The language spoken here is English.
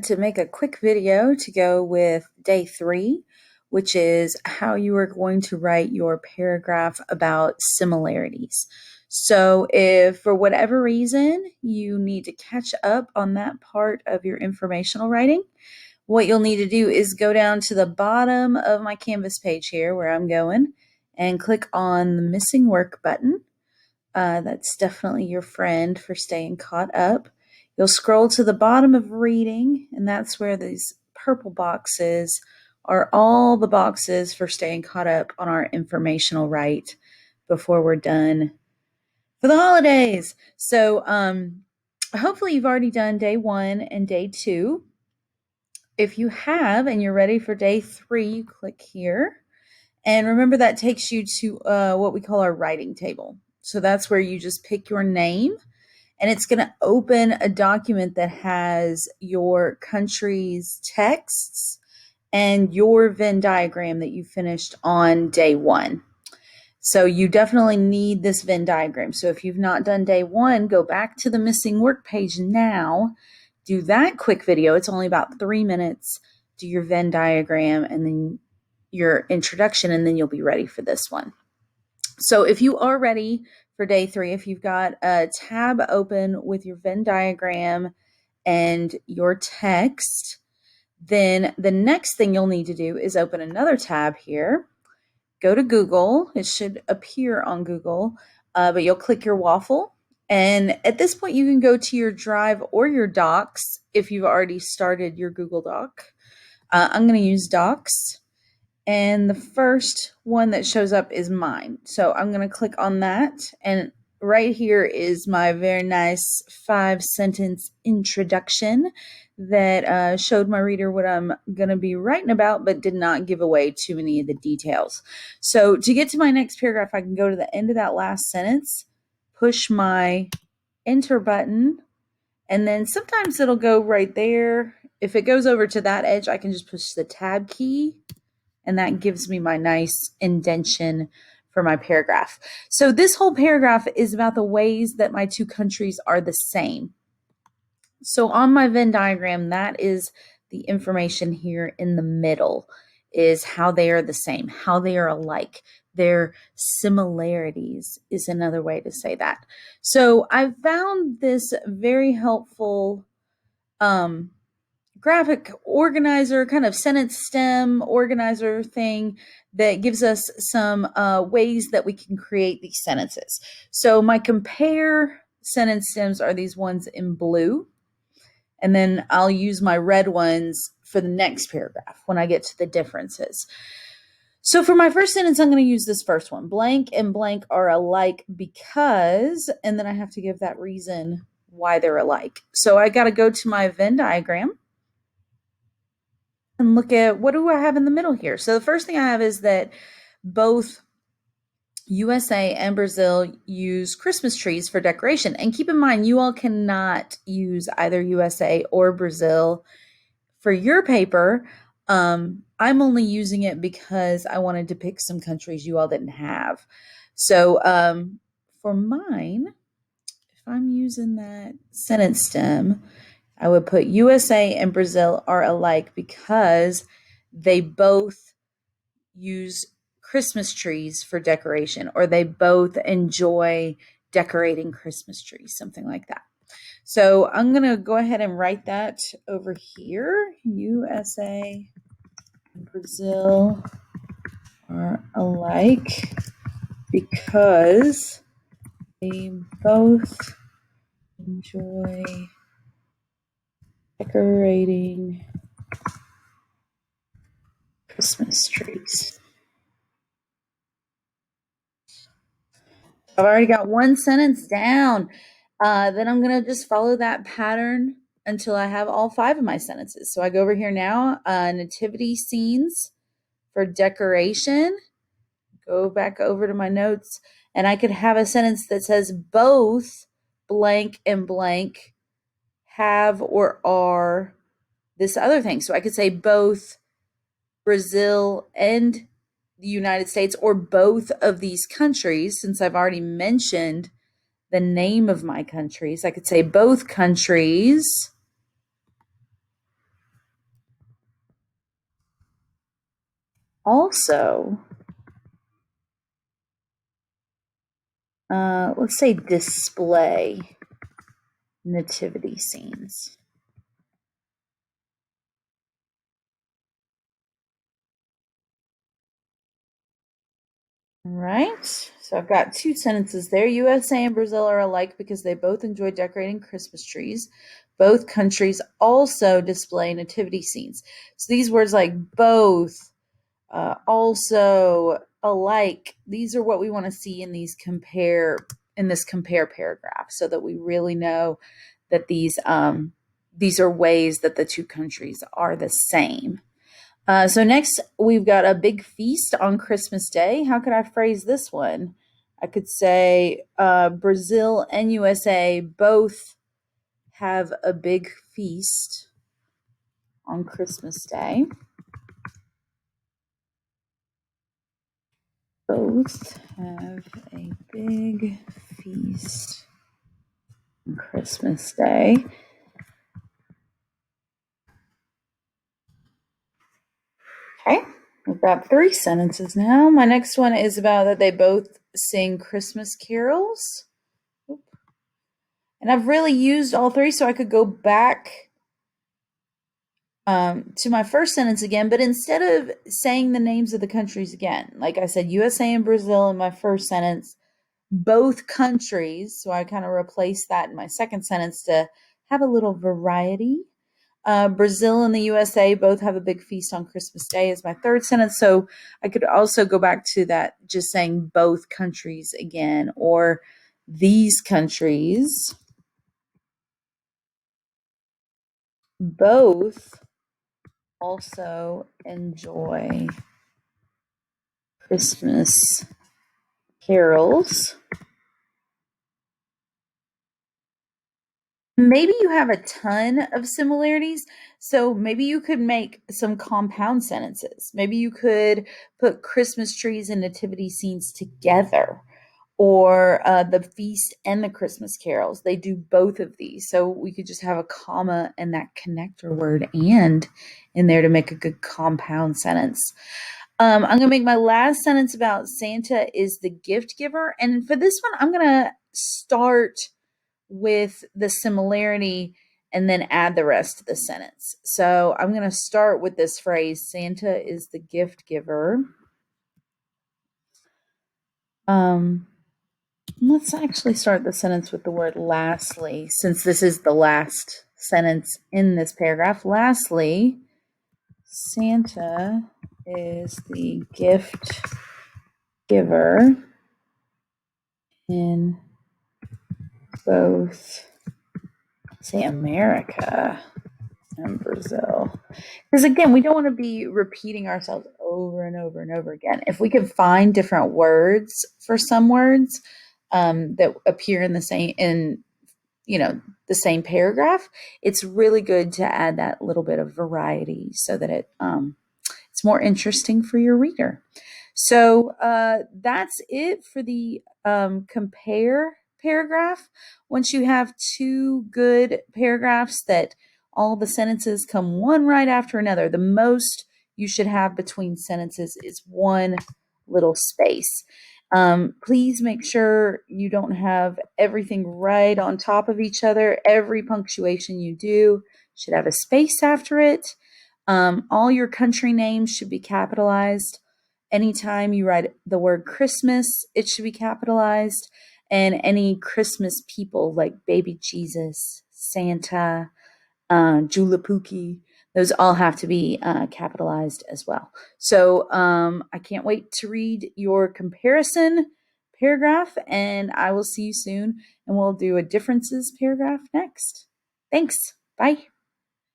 To make a quick video to go with day 3, which is how you are going to write your paragraph about similarities. So if for whatever reason you need to catch up on that part of your informational writing, what you'll need to do is go down to the bottom of my Canvas page here where I'm going and click on the missing work button. That's definitely your friend for staying caught up. You'll scroll to the bottom of reading, and that's where these purple boxes are all the boxes for staying caught up on our informational write before we're done for the holidays. So hopefully you've already done day 1 and day 2. If you have and you're ready for day 3, you click here. And remember that takes you to what we call our writing table. So that's where you just pick your name, and it's going to open a document that has your country's texts and your Venn diagram that you finished on day 1. So you definitely need this Venn diagram. So if you've not done day 1, go back to the missing work page now. Do that quick video. It's only about 3 minutes. Do your Venn diagram and then your introduction, and then you'll be ready for this one. So if you are ready for day 3, if you've got a tab open with your Venn diagram and your text, then the next thing you'll need to do is open another tab here. Go to Google. It should appear on Google, but you'll click your waffle. And at this point, you can go to your Drive or your Docs if you've already started your Google Doc. I'm going to use Docs. And the first one that shows up is mine. So I'm going to click on that. And right here is my very nice 5-sentence introduction that showed my reader what I'm going to be writing about, but did not give away too many of the details. So to get to my next paragraph, I can go to the end of that last sentence, push my enter button, and then sometimes it'll go right there. If it goes over to that edge, I can just push the tab key, and that gives me my nice indentation for my paragraph. So this whole paragraph is about the ways that my two countries are the same. So on my Venn diagram, that is the information here in the middle, is how they are the same, how they are alike. Their similarities is another way to say that. So I found this very helpful graphic organizer, kind of sentence stem organizer thing that gives us some ways that we can create these sentences. So my compare sentence stems are these ones in blue, and then I'll use my red ones for the next paragraph when I get to the differences. So for my first sentence, I'm going to use this first one. Blank and blank are alike because, and then I have to give that reason why they're alike. So I got to go to my Venn diagram and look at what do I have in the middle here. So the first thing I have is that both USA and Brazil use Christmas trees for decoration. And keep in mind, you all cannot use either USA or Brazil for your paper. I'm only using it because I wanted to pick some countries you all didn't have. So for mine, if I'm using that sentence stem, I would put USA and Brazil are alike because they both use Christmas trees for decoration, or they both enjoy decorating Christmas trees, something like that. So I'm going to go ahead and write that over here. USA and Brazil are alike because they both enjoy decorating Christmas trees. I've already got one sentence down. Then I'm going to just follow that pattern until I have all 5 of my sentences. So I go over here now, nativity scenes for decoration. Go back over to my notes, and I could have a sentence that says both blank and blank have or are this other thing. So I could say both Brazil and the United States, or both of these countries, since I've already mentioned the name of my countries. I could say both countries also, let's say display nativity scenes. All right. So I've got two sentences there. USA and Brazil are alike because they both enjoy decorating Christmas trees. Both countries also display nativity scenes. So these words like both, also, alike, these are what we want to see in this compare paragraph, so that we really know that these are ways that the two countries are the same. So next, we've got a big feast on Christmas Day. How could I phrase this one? I could say Brazil and USA both have a big feast on Christmas Day. Both have a big feast on Christmas Day. Okay, we've got three sentences now. My next one is about that they both sing Christmas carols. And I've really used all three, so I could go back to my first sentence again, but instead of saying the names of the countries again, like I said, USA and Brazil in my first sentence, both countries. So I kind of replaced that in my second sentence to have a little variety. Brazil and the USA both have a big feast on Christmas Day as my third sentence. So I could also go back to that, just saying both countries again, or these countries both also enjoy Christmas carols. Maybe you have a ton of similarities. So maybe you could make some compound sentences. Maybe you could put Christmas trees and nativity scenes together, or the feast and the Christmas carols. They do both of these. So we could just have a comma and that connector word and in there to make a good compound sentence. I'm going to make my last sentence about Santa is the gift giver. And for this one, I'm going to start with the similarity and then add the rest of the sentence. So I'm going to start with this phrase Santa is the gift giver. Let's actually start the sentence with the word lastly, since this is the last sentence in this paragraph. Lastly, Santa is the gift giver in both, say, America and Brazil. Because again, we don't want to be repeating ourselves over and over and over again. If we can find different words for some words that appear in the same the same paragraph, it's really good to add that little bit of variety so that it's more interesting for your reader. So that's it for the compare paragraph. Once you have two good paragraphs that all the sentences come one right after another, the most you should have between sentences is one little space. Please make sure you don't have everything right on top of each other. Every punctuation you do should have a space after it. All your country names should be capitalized. Anytime you write the word Christmas, it should be capitalized. And any Christmas people like baby Jesus, Santa, Julapuki, those all have to be capitalized as well. So I can't wait to read your comparison paragraph, and I will see you soon, and we'll do a differences paragraph next. Thanks. Bye.